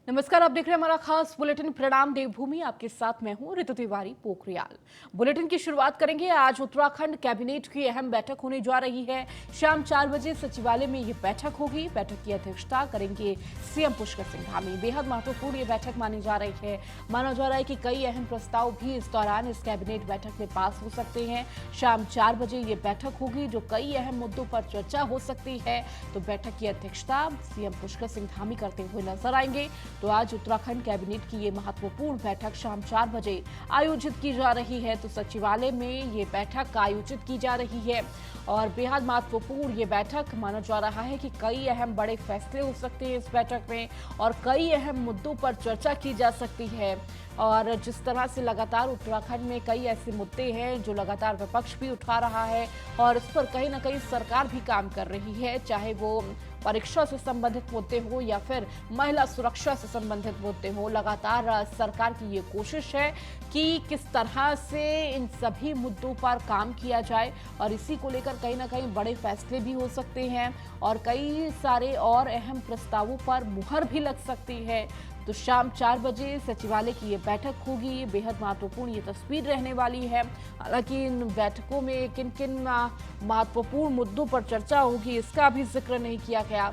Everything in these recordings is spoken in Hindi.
नमस्कार, आप देख रहे हैं हमारा खास बुलेटिन प्रणाम देवभूमि। आपके साथ मैं हूं ऋतु तिवारी पोखरियाल। बुलेटिन की शुरुआत करेंगे। आज उत्तराखंड कैबिनेट की अहम बैठक होने जा रही है। शाम 4 बजे सचिवालय में ये बैठक होगी। बैठक की अध्यक्षता करेंगे सीएम पुष्कर सिंह धामी। बेहद महत्वपूर्ण ये बैठक मानी जा रही है। माना जा रहा है कि कई अहम प्रस्ताव भी इस दौरान इस कैबिनेट बैठक में पास हो सकते हैं। शाम 4 बजे ये बैठक होगी जो कई अहम मुद्दों पर चर्चा हो सकती है। तो बैठक की अध्यक्षता सीएम पुष्कर सिंह धामी करते हुए नजर आएंगे। तो आज उत्तराखंड कैबिनेट की ये महत्वपूर्ण बैठक शाम 4 बजे आयोजित की जा रही है। तो सचिवालय में ये बैठक आयोजित की जा रही है और बेहद महत्वपूर्ण ये बैठक माना जा रहा है कि कई अहम बड़े फैसले हो सकते हैं इस बैठक में और कई अहम मुद्दों पर चर्चा की जा सकती है। और जिस तरह से लगातार उत्तराखंड में कई ऐसे मुद्दे हैं जो लगातार विपक्ष भी उठा रहा है और इस पर कहीं ना कहीं सरकार भी काम कर रही है, चाहे वो परीक्षा से संबंधित मुद्दे हो या फिर महिला सुरक्षा से संबंधित मुद्दे हो। लगातार सरकार की ये कोशिश है कि किस तरह से इन सभी मुद्दों पर काम किया जाए और इसी को लेकर कहीं ना कहीं बड़े फैसले भी हो सकते हैं और कई सारे और अहम प्रस्तावों पर मुहर भी लग सकती है। तो शाम 4 बजे सचिवालय की ये बैठक होगी। ये बेहद महत्वपूर्ण ये तस्वीर रहने वाली है। हालांकि इन बैठकों में किन किन महत्वपूर्ण मुद्दों पर चर्चा होगी इसका भी जिक्र नहीं किया गया।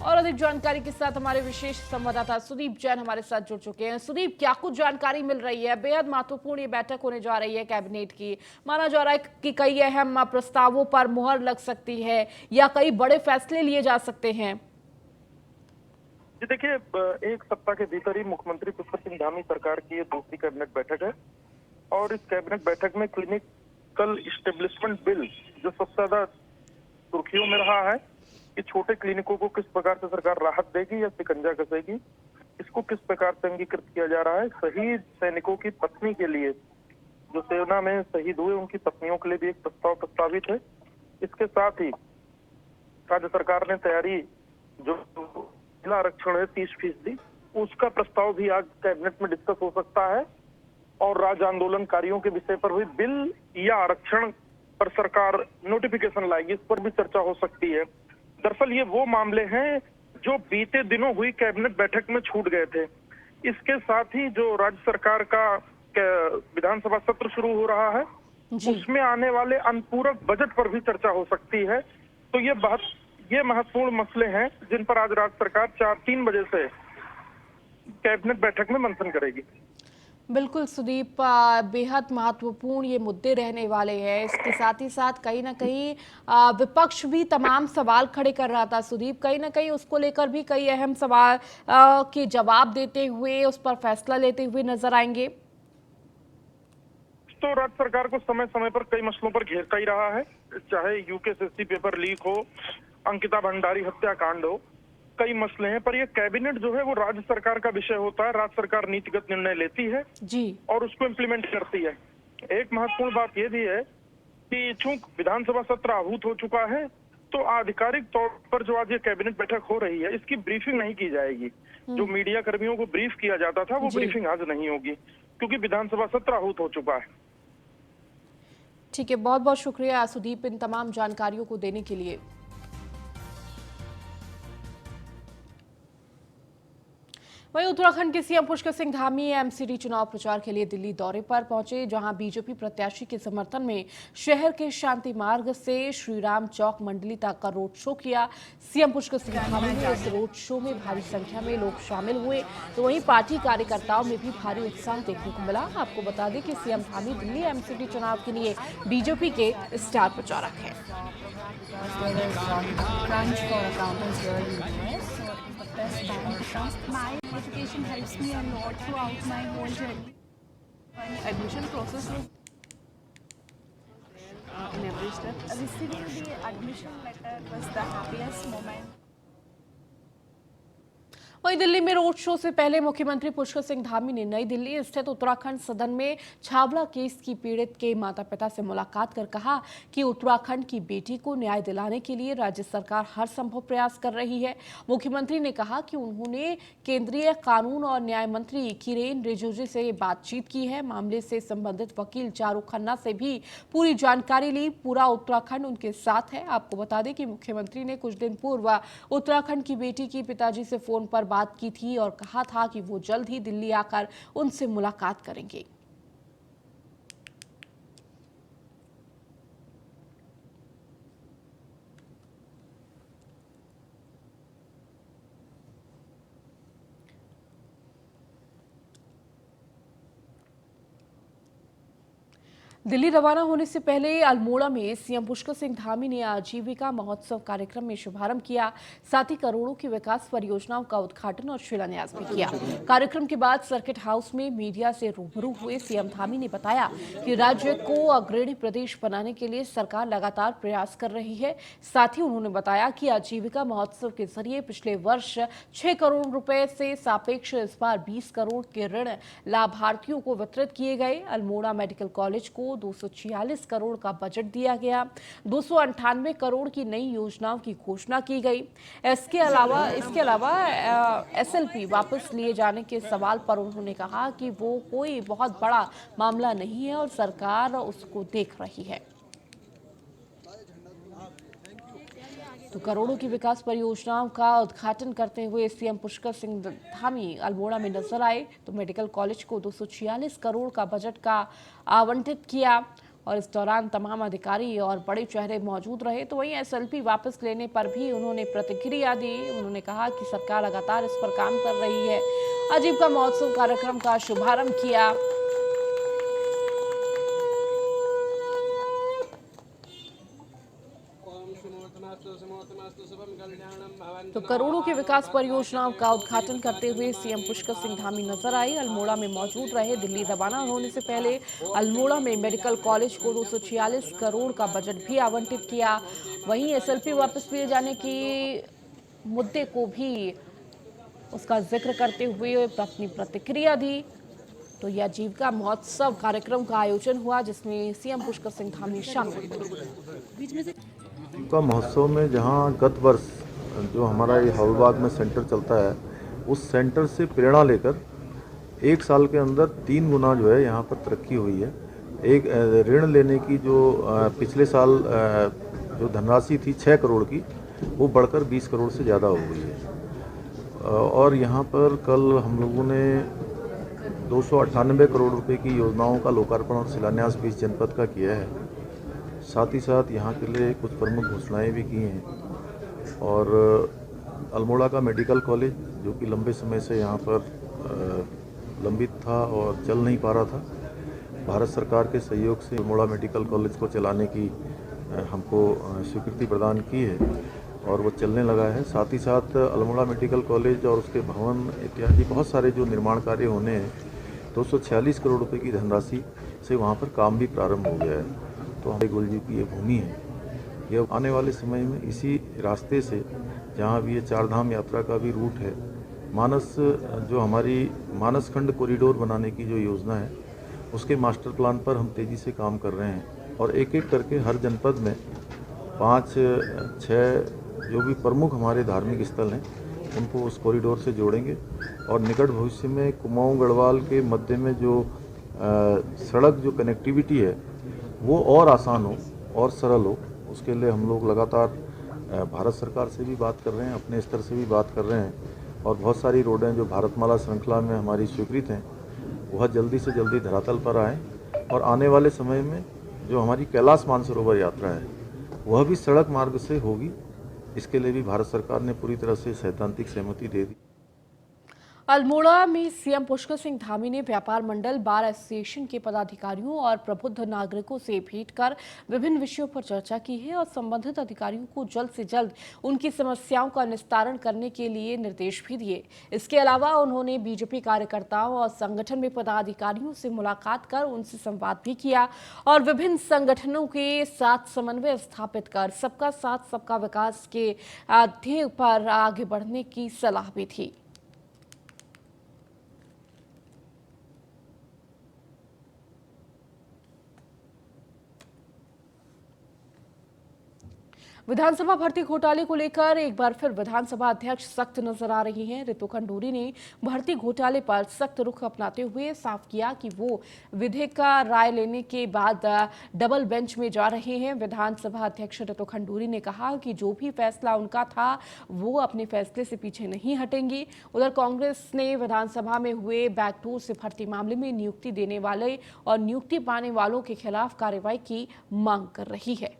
और अधिक जानकारी के साथ हमारे विशेष संवाददाता सुदीप जैन हमारे साथ जुड़ चुके हैं। सुदीप, क्या कुछ जानकारी मिल रही है? बेहद महत्वपूर्ण ये बैठक होने जा रही है कैबिनेट की। माना जा रहा है कि कई अहम प्रस्तावों पर मुहर लग सकती है या कई बड़े फैसले लिए जा सकते हैं। जी देखिए, एक सप्ताह के भीतर ही मुख्यमंत्री पुष्कर सिंह धामी सरकार की ये दूसरी कैबिनेट बैठक है और इस कैबिनेट बैठक में क्लिनिकल इस्टेब्लिशमेंट बिल जो सबसे ज्यादा सुर्खियों में रहा है कि छोटे क्लिनिकों को किस प्रकार से सरकार राहत देगी या शिकंजा कसेगी, इसको किस प्रकार से अंगीकृत किया जा रहा है। शहीद सैनिकों की पत्नी के लिए, जो सेना में शहीद हुए उनकी पत्नियों के लिए भी एक प्रस्ताव प्रस्तावित है। इसके साथ ही राज्य सरकार ने तैयारी जो महिला आरक्षण है 30%, उसका प्रस्ताव भी आज कैबिनेट में डिस्कस हो सकता है और राज्य आंदोलनकारियों के विषय पर हुई बिल या आरक्षण पर सरकार नोटिफिकेशन लाएगी, इस पर भी चर्चा हो सकती है। दरअसल ये वो मामले हैं जो बीते दिनों हुई कैबिनेट बैठक में छूट गए थे। इसके साथ ही जो राज्य सरकार का विधानसभा सत्र शुरू हो रहा है उसमें आने वाले अनुपूरक बजट पर भी चर्चा हो सकती है। तो ये महत्वपूर्ण मसले हैं जिन पर आज राज्य सरकार 3 बजे से कैबिनेट बैठक में मंथन करेगी। बिल्कुल सुदीप, बेहद महत्वपूर्ण ये मुद्दे रहने वाले हैं। इसके साथ ही साथ कहीं ना कहीं विपक्ष भी तमाम सवाल खड़े कर रहा था सुदीप, कहीं ना कहीं उसको लेकर भी कई अहम सवाल के जवाब देते हुए उस पर फैसला लेते हुए नजर आएंगे। तो राज्य सरकार को समय समय पर कई मसलों पर घेरता ही रहा है, चाहे यूकेएसएससी पेपर लीक हो, अंकिता भंडारी हत्याकांड हो, कई मसले हैं। पर ये कैबिनेट जो है वो राज्य सरकार का विषय होता है। राज्य सरकार नीतिगत निर्णय लेती है जी और उसको इम्प्लीमेंट करती है। एक महत्वपूर्ण बात ये भी है कि चूंकि विधानसभा सत्र आहूत हो चुका है तो आधिकारिक तौर पर जो आज ये कैबिनेट बैठक हो रही है इसकी ब्रीफिंग नहीं की जाएगी। जो मीडिया कर्मियों को ब्रीफ किया जाता था वो ब्रीफिंग आज नहीं होगी क्योंकि विधानसभा सत्र आहूत हो चुका है। ठीक है, बहुत बहुत शुक्रिया सुदीप इन तमाम जानकारियों को देने के लिए। वहीं उत्तराखंड के सीएम पुष्कर सिंह धामी एमसीडी चुनाव प्रचार के लिए दिल्ली दौरे पर पहुंचे, जहां बीजेपी प्रत्याशी के समर्थन में शहर के शांति मार्ग से श्रीराम चौक मंडली तक का रोड शो किया। सीएम पुष्कर सिंह धामी ने इस रोड शो में भारी संख्या में लोग शामिल हुए, तो वहीं पार्टी कार्यकर्ताओं में भी भारी उत्साह देखने को मिला। आपको बता दें कि सीएम धामी दिल्ली एमसीडी चुनाव के लिए बीजेपी के स्टार प्रचारक हैं। Education helps me a lot throughout my whole journey. Admission process was in every step. Receiving the admission letter was the happiest moment. वहीं दिल्ली में रोड शो से पहले मुख्यमंत्री पुष्कर सिंह धामी ने नई दिल्ली स्थित उत्तराखंड सदन में छावला केस की पीड़ित के माता पिता से मुलाकात कर कहा कि उत्तराखंड की बेटी को न्याय दिलाने के लिए राज्य सरकार हर संभव प्रयास कर रही है। मुख्यमंत्री ने कहा कि उन्होंने केंद्रीय कानून और न्याय मंत्री किरेन रिजिजू से बातचीत की है। मामले से संबंधित वकील चारू खन्ना से भी पूरी जानकारी ली। पूरा उत्तराखंड उनके साथ है। आपको बता दें कि मुख्यमंत्री ने कुछ दिन पूर्व उत्तराखंड की बेटी की पिताजी से फोन पर बात की थी और कहा था कि वो जल्द ही दिल्ली आकर उनसे मुलाकात करेंगे। दिल्ली रवाना होने से पहले अल्मोड़ा में सीएम पुष्कर सिंह धामी ने आजीविका महोत्सव कार्यक्रम में शुभारंभ किया। साथ ही करोड़ों की विकास परियोजनाओं का उद्घाटन और शिलान्यास भी किया। कार्यक्रम के बाद सर्किट हाउस में मीडिया से रूबरू हुए सीएम धामी ने बताया कि राज्य को अग्रणी प्रदेश बनाने के लिए सरकार लगातार प्रयास कर रही है। साथ ही उन्होंने बताया कि आजीविका महोत्सव के जरिए पिछले वर्ष 6 करोड़ रुपए से सापेक्ष इस बार 20 करोड़ के ऋण लाभार्थियों को वितरित किए गए। अल्मोड़ा मेडिकल कॉलेज को 246 करोड़ का बजट दिया गया। 298 करोड़ की नई योजनाओं की घोषणा की गई। इसके अलावा एसएलपी वापस लिए जाने के सवाल पर उन्होंने कहा कि वो कोई बहुत बड़ा मामला नहीं है और सरकार उसको देख रही है। तो करोड़ों की विकास परियोजनाओं का उद्घाटन करते हुए सीएम पुष्कर सिंह धामी अल्मोड़ा में नजर आए। तो मेडिकल कॉलेज को 246 करोड़ का बजट का आवंटित किया और इस दौरान तमाम अधिकारी और बड़े चेहरे मौजूद रहे। तो वहीं एसएलपी वापस लेने पर भी उन्होंने प्रतिक्रिया दी। उन्होंने कहा कि सरकार लगातार इस पर काम कर रही है। आजीविका महोत्सव कार्यक्रम का शुभारंभ किया। तो करोड़ों की विकास परियोजनाओं का उद्घाटन करते हुए सीएम पुष्कर सिंह धामी नजर आए। अल्मोड़ा में मौजूद रहे। दिल्ली रवाना होने से पहले अल्मोड़ा में मेडिकल कॉलेज को 246 करोड़ का बजट भी आवंटित किया। वहीं एसएलपी वापस लिए जाने की मुद्दे को भी उसका जिक्र करते हुए अपनी प्रतिक्रिया दी। तो यह आजीविका महोत्सव कार्यक्रम का आयोजन हुआ जिसमें सीएम पुष्कर सिंह धामी शामिल हुए। का महोत्सव में जहां गत वर्ष जो हमारा ये हौलबाग में सेंटर चलता है, उस सेंटर से प्रेरणा लेकर 1 साल के अंदर 3 गुना जो है यहाँ पर तरक्की हुई है। एक ऋण लेने की जो पिछले साल जो धनराशि थी 6 करोड़ की, वो बढ़कर 20 करोड़ से ज़्यादा हो गई है। और यहाँ पर कल हम लोगों ने 298 करोड़ रुपए की योजनाओं का लोकार्पण और शिलान्यास भी इस जनपद का किया है। साथ ही साथ यहाँ के लिए कुछ प्रमुख घोषणाएं भी की हैं। और अल्मोड़ा का मेडिकल कॉलेज जो कि लंबे समय से यहाँ पर लंबित था और चल नहीं पा रहा था, भारत सरकार के सहयोग से अल्मोड़ा मेडिकल कॉलेज को चलाने की हमको स्वीकृति प्रदान की है और वो चलने लगा है। साथ ही साथ अल्मोड़ा मेडिकल कॉलेज और उसके भवन इत्यादि बहुत सारे जो निर्माण कार्य होने हैं, 246 करोड़ रुपए की धनराशि से वहाँ पर काम भी प्रारंभ हो गया है। तो हमारे गोल जी की ये भूमि है। यह आने वाले समय में इसी रास्ते से, जहाँ भी ये 4 धाम यात्रा का भी रूट है, जो हमारी मानस खंड कॉरिडोर बनाने की जो योजना है, उसके मास्टर प्लान पर हम तेज़ी से काम कर रहे हैं और एक एक करके हर जनपद में 5-6 जो भी प्रमुख हमारे धार्मिक स्थल हैं, उनको उस कॉरिडोर से जोड़ेंगे और निकट भविष्य में कुमाऊं गढ़वाल के मध्य में जो सड़क जो कनेक्टिविटी है वो और आसान हो और सरल हो। उसके लिए हम लोग लगातार भारत सरकार से भी बात कर रहे हैं, अपने स्तर से भी बात कर रहे हैं और बहुत सारी रोडें जो भारतमाला श्रृंखला में हमारी स्वीकृत हैं, वह जल्दी से जल्दी धरातल पर आएँ। और आने वाले समय में जो हमारी कैलाश मानसरोवर यात्रा है, वह भी सड़क मार्ग से होगी। इसके लिए भी भारत सरकार ने पूरी तरह से सैद्धांतिक सहमति दे दी। अल्मोड़ा में सीएम पुष्कर सिंह धामी ने व्यापार मंडल, बार एसोसिएशन के पदाधिकारियों और प्रबुद्ध नागरिकों से भेंट कर विभिन्न विषयों पर चर्चा की है और संबंधित अधिकारियों को जल्द से जल्द उनकी समस्याओं का निस्तारण करने के लिए निर्देश भी दिए। इसके अलावा उन्होंने बीजेपी कार्यकर्ताओं और संगठन में पदाधिकारियों से मुलाकात कर उनसे संवाद भी किया और विभिन्न संगठनों के साथ समन्वय स्थापित कर सबका साथ सबका विकास के ध्येय पर आगे बढ़ने की सलाह भी थी। विधानसभा भर्ती घोटाले को लेकर एक बार फिर विधानसभा अध्यक्ष सख्त नजर आ रही हैं। रितु खंडूरी ने भर्ती घोटाले पर सख्त रुख अपनाते हुए साफ किया कि वो विधेयक का राय लेने के बाद डबल बेंच में जा रहे हैं। विधानसभा अध्यक्ष रितु खंडूरी ने कहा कि जो भी फैसला उनका था वो अपने फैसले से पीछे नहीं हटेंगी। उधर कांग्रेस ने विधानसभा में हुए बैकडोर से भर्ती मामले में नियुक्ति देने वाले और नियुक्ति पाने वालों के खिलाफ कार्रवाई की मांग कर रही है।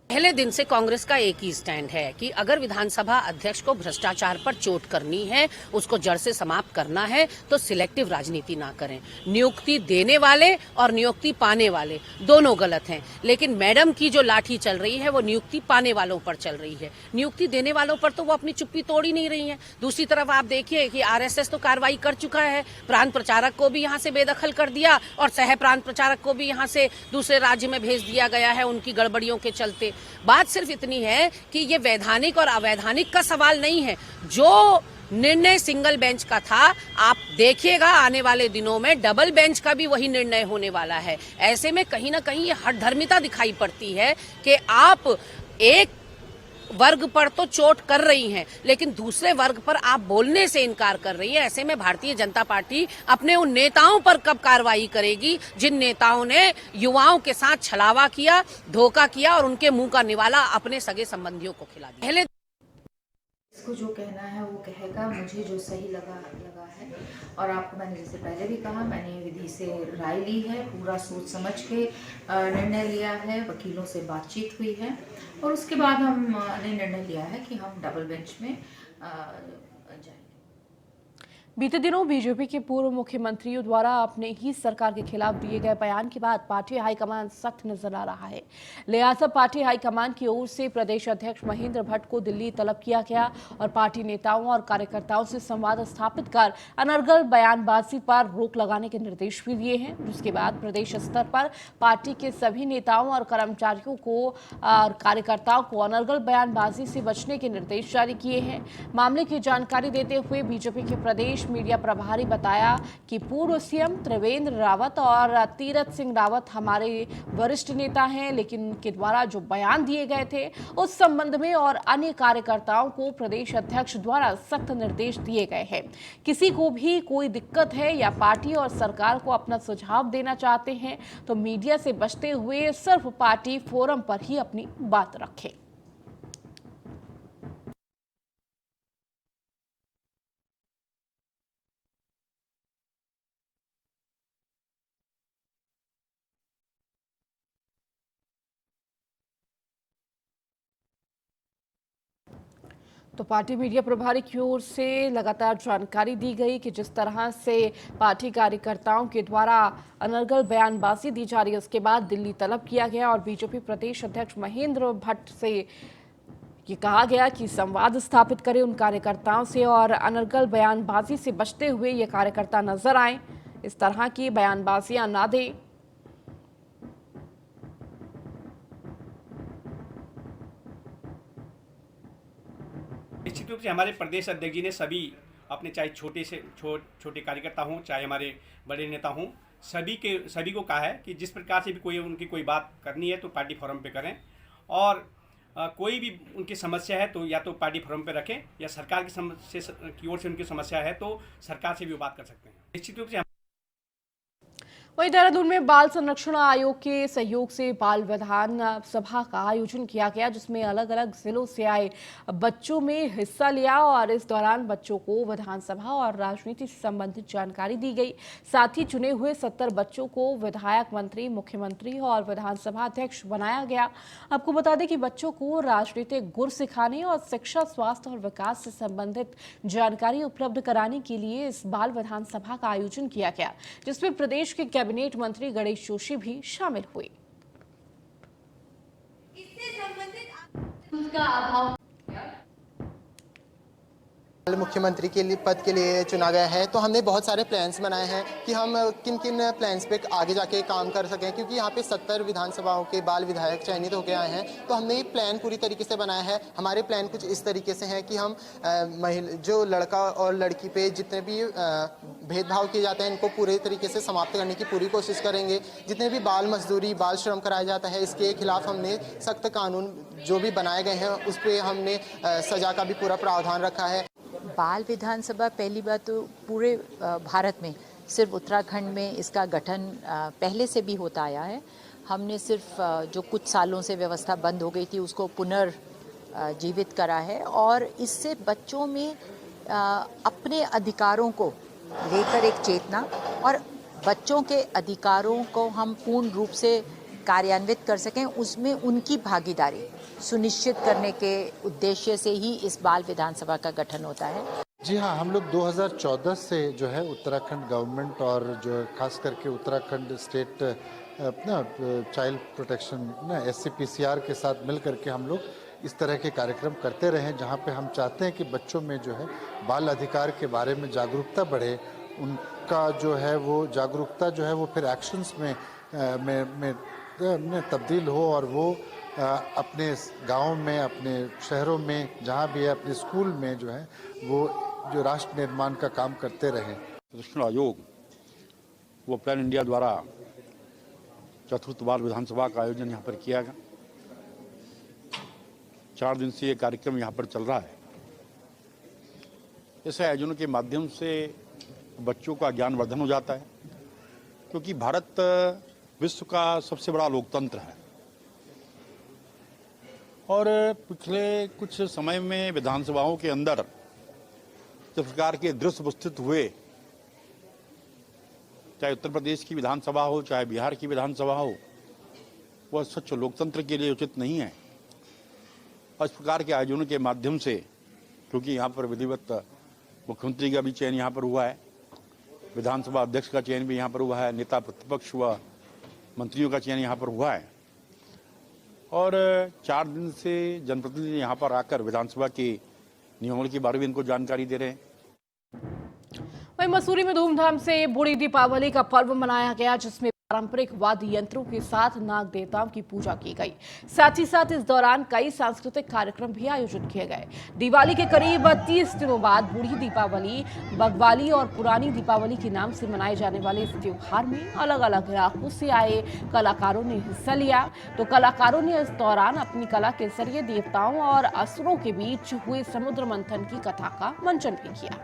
पहले दिन से कांग्रेस का एक ही स्टैंड है कि अगर विधानसभा अध्यक्ष को भ्रष्टाचार पर चोट करनी है, उसको जड़ से समाप्त करना है, तो सिलेक्टिव राजनीति ना करें। नियुक्ति देने वाले और नियुक्ति पाने वाले दोनों गलत हैं, लेकिन मैडम की जो लाठी चल रही है वो नियुक्ति पाने वालों पर चल रही है। नियुक्ति देने वालों पर तो वो अपनी चुप्पी तोड़ ही नहीं रही है। दूसरी तरफ आप देखिए कि आरएसएस तो कार्रवाई कर चुका है, प्रांत प्रचारक को भी यहाँ से बेदखल कर दिया और सह प्रांत प्रचारक को भी यहाँ से दूसरे राज्य में भेज दिया गया है उनकी गड़बड़ियों के चलते। बात सिर्फ इतनी है कि ये वैधानिक और अवैधानिक का सवाल नहीं है। जो निर्णय सिंगल बेंच का था, आप देखिएगा आने वाले दिनों में डबल बेंच का भी वही निर्णय होने वाला है। ऐसे में कहीं ना कहीं ये हठधर्मिता दिखाई पड़ती है कि आप एक वर्ग पर तो चोट कर रही हैं, लेकिन दूसरे वर्ग पर आप बोलने से इनकार कर रही है। ऐसे में भारतीय जनता पार्टी अपने उन नेताओं पर कब कार्रवाई करेगी जिन नेताओं ने युवाओं के साथ छलावा किया, धोखा किया और उनके मुंह का निवाला अपने सगे संबंधियों को खिला दिया। पहले इसको जो कहना है वो कहेगा, मुझे जो सही लगा है। और आपको मैंने जैसे पहले भी कहा, मैंने विधि से राय ली है, पूरा सोच समझ के निर्णय लिया है, वकीलों से बातचीत हुई है और उसके बाद हमने निर्णय लिया है कि हम डबल बेंच में जाएंगे। बीते दिनों बीजेपी के पूर्व मुख्यमंत्रियों द्वारा अपने ही सरकार के खिलाफ दिए गए बयान के बाद पार्टी हाईकमान सख्त नजर आ रहा है। लिहाजा पार्टी हाईकमान की ओर से प्रदेश अध्यक्ष महेंद्र भट्ट को दिल्ली तलब किया गया और पार्टी नेताओं और कार्यकर्ताओं से संवाद स्थापित कर अनर्गल बयानबाजी पर रोक लगाने के निर्देश भी दिए हैं। जिसके बाद प्रदेश स्तर पर पार्टी के सभी नेताओं और कर्मचारियों को और कार्यकर्ताओं को अनर्गल बयानबाजी से बचने के निर्देश जारी किए हैं। मामले की जानकारी देते हुए बीजेपी के प्रदेश मीडिया प्रभारी बताया कि पूर्व सीएम त्रिवेंद्र रावत और तीरथ सिंह रावत हमारे वरिष्ठ नेता हैं, लेकिन उनके द्वारा जो बयान दिए गए थे उस संबंध में और अन्य कार्यकर्ताओं को प्रदेश अध्यक्ष द्वारा सख्त निर्देश दिए गए हैं। किसी को भी कोई दिक्कत है या पार्टी और सरकार को अपना सुझाव देना चाहते हैं तो मीडिया से बचते हुए सिर्फ पार्टी फोरम पर ही अपनी बात रखें। तो पार्टी मीडिया प्रभारी की ओर से लगातार जानकारी दी गई कि जिस तरह से पार्टी कार्यकर्ताओं के द्वारा अनर्गल बयानबाजी दी जा रही है, उसके बाद दिल्ली तलब किया गया और बीजेपी प्रदेश अध्यक्ष महेंद्र भट्ट से ये कहा गया कि संवाद स्थापित करें उन कार्यकर्ताओं से और अनर्गल बयानबाजी से बचते हुए ये कार्यकर्ता नजर आए, इस तरह की बयानबाजियां ना दें। निश्चित रूप से हमारे प्रदेश अध्यक्ष जी ने सभी अपने, चाहे छोटे कार्यकर्ता हों, चाहे हमारे बड़े नेता हों, सभी को कहा है कि जिस प्रकार से भी उनकी कोई बात करनी है तो पार्टी फोरम पे करें और कोई भी उनकी समस्या है तो या तो पार्टी फोरम पे रखें या सरकार की ओर से उनकी समस्या है तो सरकार से भी वो बात कर सकते हैं। निश्चित रूप से वहीं देहरादून में बाल संरक्षण आयोग के सहयोग से बाल विधान सभा का आयोजन किया गया, जिसमें अलग अलग जिलों से आए बच्चों में हिस्सा लिया और इस दौरान बच्चों को विधानसभा और राजनीति से संबंधित जानकारी दी गई। साथ ही चुने हुए 70 बच्चों को विधायक, मंत्री, मुख्यमंत्री और विधानसभा अध्यक्ष बनाया गया। आपको बता दें कि बच्चों को राजनीतिक गुर सिखाने और शिक्षा, स्वास्थ्य और विकास से संबंधित जानकारी उपलब्ध कराने के लिए इस बाल विधान सभा का आयोजन किया गया, जिसमें प्रदेश के कैबिनेट मंत्री गणेश जोशी भी शामिल हुए। इससे संबंधित उसका अभाव मुख्यमंत्री के लिए पद के लिए चुना गया है, तो हमने बहुत सारे प्लान्स बनाए हैं कि हम किन किन प्लान्स पे आगे जाके काम कर सकें, क्योंकि यहाँ पे 70 विधानसभाओं के बाल विधायक चयनित होकर आए हैं। तो हमने ये प्लान पूरी तरीके से बनाया है। हमारे प्लान कुछ इस तरीके से हैं कि हम जो लड़का और लड़की पे जितने भी भेदभाव किए जाते हैं इनको पूरे तरीके से समाप्त करने की पूरी कोशिश करेंगे। जितने भी बाल मजदूरी, बाल श्रम कराया जाता है, इसके खिलाफ हमने सख्त कानून जो भी बनाए गए हैं उस पर हमने सजा का भी पूरा प्रावधान रखा है। बाल विधानसभा पहली बात तो पूरे भारत में, सिर्फ उत्तराखंड में इसका गठन पहले से भी होता आया है। हमने सिर्फ जो कुछ सालों से व्यवस्था बंद हो गई थी उसको पुनर्जीवित करा है, और इससे बच्चों में अपने अधिकारों को लेकर एक चेतना, और बच्चों के अधिकारों को हम पूर्ण रूप से कार्यान्वित कर सकें, उसमें उनकी भागीदारी सुनिश्चित करने के उद्देश्य से ही इस बाल विधानसभा का गठन होता है। जी हाँ, हम लोग 2014 से जो है उत्तराखंड गवर्नमेंट और जो खास करके उत्तराखंड स्टेट अपना चाइल्ड प्रोटेक्शन ना SCPCR के साथ मिल करके हम लोग इस तरह के कार्यक्रम करते रहे, जहाँ पे हम चाहते हैं कि बच्चों में जो है बाल अधिकार के बारे में जागरूकता बढ़े, उनका जो है वो जागरूकता जो है वो फिर एक्शंस में तब्दील हो, और वो अपने गाँव में, अपने शहरों में, जहाँ भी है, अपने स्कूल में जो है वो जो राष्ट्र निर्माण का काम करते रहें। प्रशिक्षण आयोग वो प्लान इंडिया द्वारा चतुर्थ बाल विधानसभा का आयोजन यहाँ पर किया गया। 4 दिन से ये कार्यक्रम यहाँ पर चल रहा है। इस आयोजन के माध्यम से बच्चों का ज्ञानवर्धन हो जाता है, क्योंकि भारत विश्व का सबसे बड़ा लोकतंत्र है, और पिछले कुछ समय में विधानसभाओं के अंदर जिस प्रकार के दृश्य उपस्थित हुए, चाहे उत्तर प्रदेश की विधानसभा हो, चाहे बिहार की विधानसभा हो, वह स्वच्छ लोकतंत्र के लिए उचित नहीं है। और इस प्रकार के आयोजनों के माध्यम से, क्योंकि यहाँ पर विधिवत मुख्यमंत्री का भी चयन यहाँ पर हुआ है, विधानसभा अध्यक्ष का चयन भी यहाँ पर हुआ है, नेता प्रतिपक्ष व मंत्रियों का चयन यहाँ पर हुआ है, और 4 दिन से जनप्रतिनिधि यहाँ पर आकर विधानसभा के नियमों के बारे में इनको जानकारी दे रहे हैं। वहीं मसूरी में धूमधाम से बूढ़ी दीपावली का पर्व मनाया गया, जिसमें पारंपरिक वाद्य यंत्रों के साथ नाग देवताओं की पूजा की गई। साथ ही साथ इस दौरान कई सांस्कृतिक कार्यक्रम भी आयोजित किए गए। दिवाली के करीब 30 दिनों बाद बूढ़ी दीपावली, बगवाली और पुरानी दीपावली के नाम से मनाए जाने वाले इस त्योहार में अलग अलग इलाकों से आए कलाकारों ने हिस्सा लिया। तो कलाकारों ने इस दौरान अपनी कला के जरिए देवताओं और असुरों के बीच हुए समुद्र मंथन की कथा का मंचन भी किया।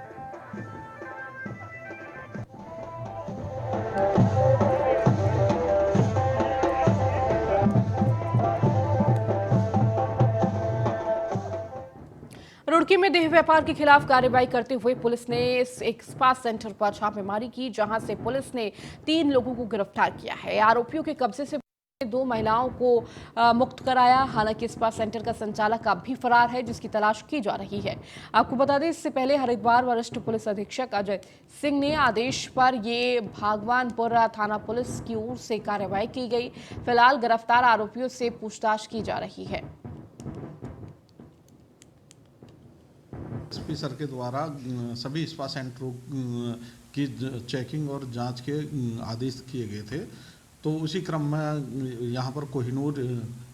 रुड़की में देह व्यापार के खिलाफ कार्रवाई करते हुए पुलिस ने एक स्पा सेंटर पर छापेमारी की, जहां से पुलिस ने 3 लोगों को गिरफ्तार किया है। आरोपियों के कब्जे से 2 महिलाओं को मुक्त कराया। हालांकि स्पा सेंटर का संचालक अब भी फरार है, जिसकी तलाश की जा रही है। आपको बता दें, इससे पहले हरिद्वार वरिष्ठ पुलिस अधीक्षक अजय सिंह ने आदेश पर ये भागवानपुर थाना पुलिस की ओर से कार्रवाई की गई। फिलहाल गिरफ्तार आरोपियों से पूछताछ की जा रही है। एसपी सर के द्वारा सभी स्पा सेंटरों की चेकिंग और जांच के आदेश किए गए थे, तो उसी क्रम में यहाँ पर Kohinoor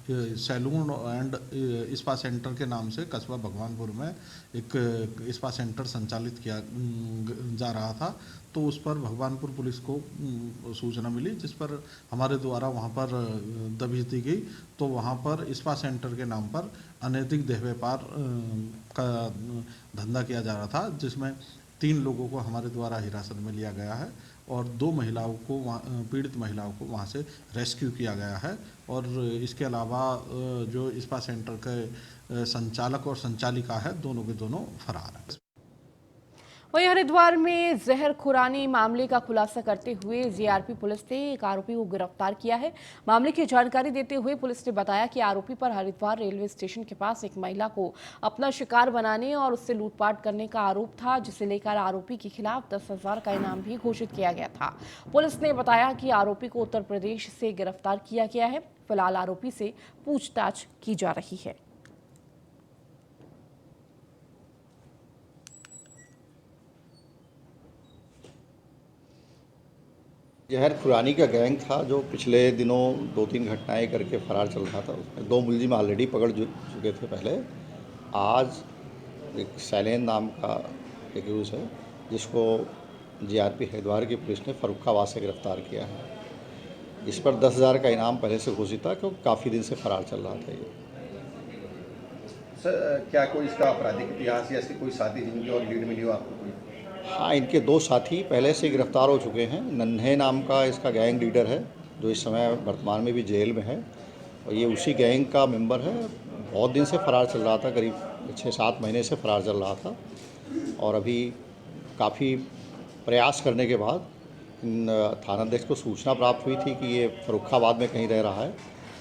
salon and spa centre के नाम से कस्बा भगवानपुर में एक स्पा सेंटर संचालित किया जा रहा था। तो उस पर भगवानपुर पुलिस को सूचना मिली, जिस पर हमारे द्वारा वहाँ पर दबिश दी गई। तो वहाँ पर स्पा सेंटर के नाम पर अनैतिक देह व्यापार का धंधा किया जा रहा था, जिसमें 3 लोगों को हमारे द्वारा हिरासत में लिया गया है और 2 महिलाओं को पीड़ित महिलाओं को वहाँ से रेस्क्यू किया गया है। और इसके अलावा जो स्पा सेंटर के संचालक और संचालिका है, दोनों के दोनों फरार हैं। वहीं हरिद्वार में जहर खुरानी मामले का खुलासा करते हुए जीआरपी पुलिस ने एक आरोपी को गिरफ्तार किया है। मामले की जानकारी देते हुए पुलिस ने बताया कि आरोपी पर हरिद्वार रेलवे स्टेशन के पास एक महिला को अपना शिकार बनाने और उससे लूटपाट करने का आरोप था, जिसे लेकर आरोपी के खिलाफ 10,000 का इनाम भी घोषित किया गया था। पुलिस ने बताया कि आरोपी को उत्तर प्रदेश से गिरफ्तार किया गया है। फिलहाल आरोपी से पूछताछ की जा रही है। जहर खुरानी का गैंग था जो पिछले दिनों 2-3 घटनाएं करके फरार चल रहा था। उसमें 2 मुलजिम ऑलरेडी पकड़ चुके थे पहले। आज एक सैलेन नाम का एक यूज़ है जिसको जीआरपी हरिद्वार की पुलिस ने फर्रुखाबाद से गिरफ्तार किया है। इस पर 10,000 का इनाम पहले से घोषित था क्योंकि काफ़ी दिन से फरार चल रहा था ये। सर, क्या कोई इसका आपराधिक इतिहास या इसके कोई साथी जिनकी और लीड मिली हो आपको? हाँ, इनके 2 साथी पहले से गिरफ्तार हो चुके हैं। नन्हे नाम का इसका गैंग लीडर है जो इस समय वर्तमान में भी जेल में है और ये उसी गैंग का मेंबर है। बहुत दिन से फरार चल रहा था, करीब 6-7 महीने से फरार चल रहा था और अभी काफ़ी प्रयास करने के बाद थानाध्यक्ष को सूचना प्राप्त हुई थी कि ये फर्रुखाबाद में कहीं रह रहा है,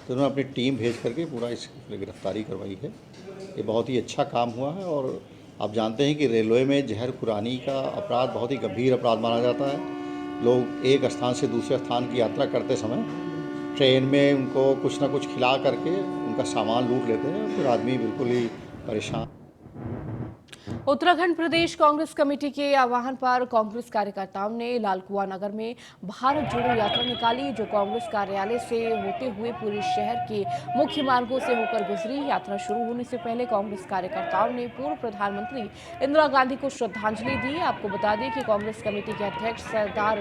तो उन्होंने अपनी टीम भेज करके पूरा इसकी गिरफ्तारी करवाई है। ये बहुत ही अच्छा काम हुआ है और आप जानते हैं कि रेलवे में जहर खुरानी का अपराध बहुत ही गंभीर अपराध माना जाता है। लोग एक स्थान से दूसरे स्थान की यात्रा करते समय ट्रेन में उनको कुछ ना कुछ खिला करके उनका सामान लूट लेते हैं, फिर आदमी बिल्कुल ही परेशान। उत्तराखंड प्रदेश कांग्रेस कमेटी के आह्वान पर कांग्रेस कार्यकर्ताओं ने लालकुआ नगर में भारत जोड़ो यात्रा निकाली, जो कांग्रेस कार्यालय से होते हुए पूरे शहर के मुख्य मार्गों से होकर गुजरी। यात्रा शुरू होने से पहले कांग्रेस कार्यकर्ताओं ने पूर्व प्रधानमंत्री इंदिरा गांधी को श्रद्धांजलि दी। आपको बता दें कि कांग्रेस कमेटी के अध्यक्ष सरदार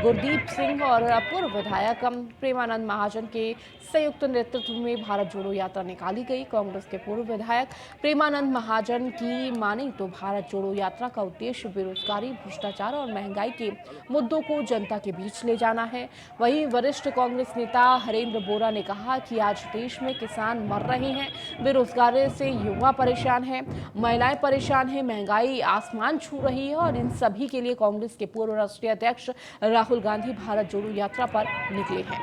गुरदीप सिंह और पूर्व विधायक प्रेमानंद महाजन के संयुक्त नेतृत्व में भारत जोड़ो यात्रा निकाली गई। कांग्रेस के पूर्व विधायक प्रेमानंद महाजन की माने तो भारत जोड़ो यात्रा का उद्देश्य बेरोजगारी, भ्रष्टाचार और महंगाई के मुद्दों को जनता के बीच ले जाना है। वहीं वरिष्ठ कांग्रेस नेता हरेंद्र बोरा ने कहा कि आज देश में किसान मर रहे हैं, बेरोजगारी से युवा परेशान है, महिलाएं परेशान हैं, महंगाई आसमान छू रही है और इन सभी के लिए कांग्रेस के पूर्व राष्ट्रीय अध्यक्ष राहुल गांधी भारत जोड़ो यात्रा पर निकले हैं।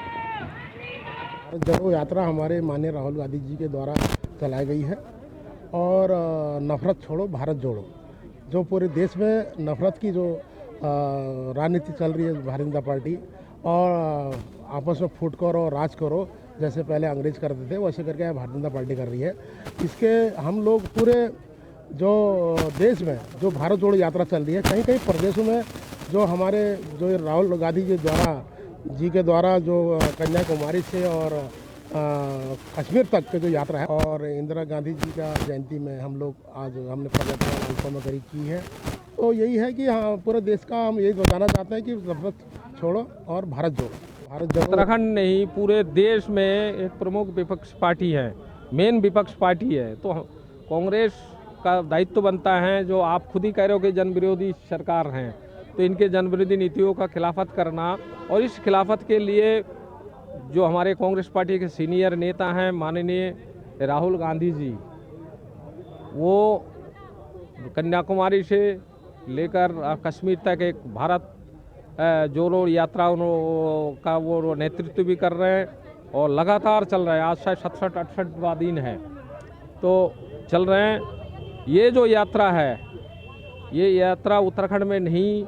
भारत जोड़ो यात्रा हमारे माननीय राहुल गांधी जी के द्वारा चलाई गई है और नफरत छोड़ो भारत जोड़ो, जो पूरे देश में नफरत की जो राजनीति चल रही है भारतीय जनता पार्टी और आपस में फूट करो और राज करो जैसे पहले अंग्रेज करते थे वैसे करके भारतीय जनता पार्टी कर रही है। इसके हम लोग पूरे जो देश में जो भारत जोड़ो यात्रा चल रही है, कहीं कहीं प्रदेशों में जो हमारे जो राहुल गांधी जी के द्वारा जो कन्याकुमारी से और कश्मीर तक के जो यात्रा है और इंदिरा गांधी जी का जयंती में हम लोग आज हमने पदयात्रा में करी की है। तो यही है कि हाँ, पूरे देश का हम यही बताना चाहते हैं कि नफरत छोड़ो और भारत जोड़ो। भारत जोड़ो उत्तराखंड नहीं पूरे देश में एक प्रमुख विपक्ष पार्टी है, मेन विपक्ष पार्टी है, तो कांग्रेस का दायित्व बनता है, जो आप खुद ही कह रहे हो कि जन विरोधी सरकार हैं, तो इनके जन विरोधी नीतियों का खिलाफत करना और इस खिलाफत के लिए जो हमारे कांग्रेस पार्टी के सीनियर नेता हैं माननीय राहुल गांधी जी, वो कन्याकुमारी से लेकर कश्मीर तक एक भारत जोड़ो यात्रा का वो नेतृत्व भी कर रहे हैं और लगातार चल रहा है। आज शायद 67-68वां दिन है तो चल रहे हैं। ये जो यात्रा है, ये यात्रा उत्तराखंड में नहीं,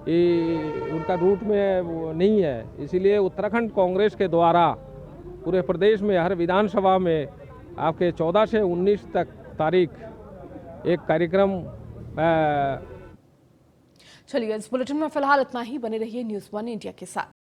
उनका रूट में नहीं है, इसीलिए उत्तराखंड कांग्रेस के द्वारा पूरे प्रदेश में हर विधानसभा में आपके 14 से 19 तक तारीख एक कार्यक्रम। चलिए इस बुलेटिन में फिलहाल इतना ही। बने रहिए न्यूज़ 1 इंडिया के साथ।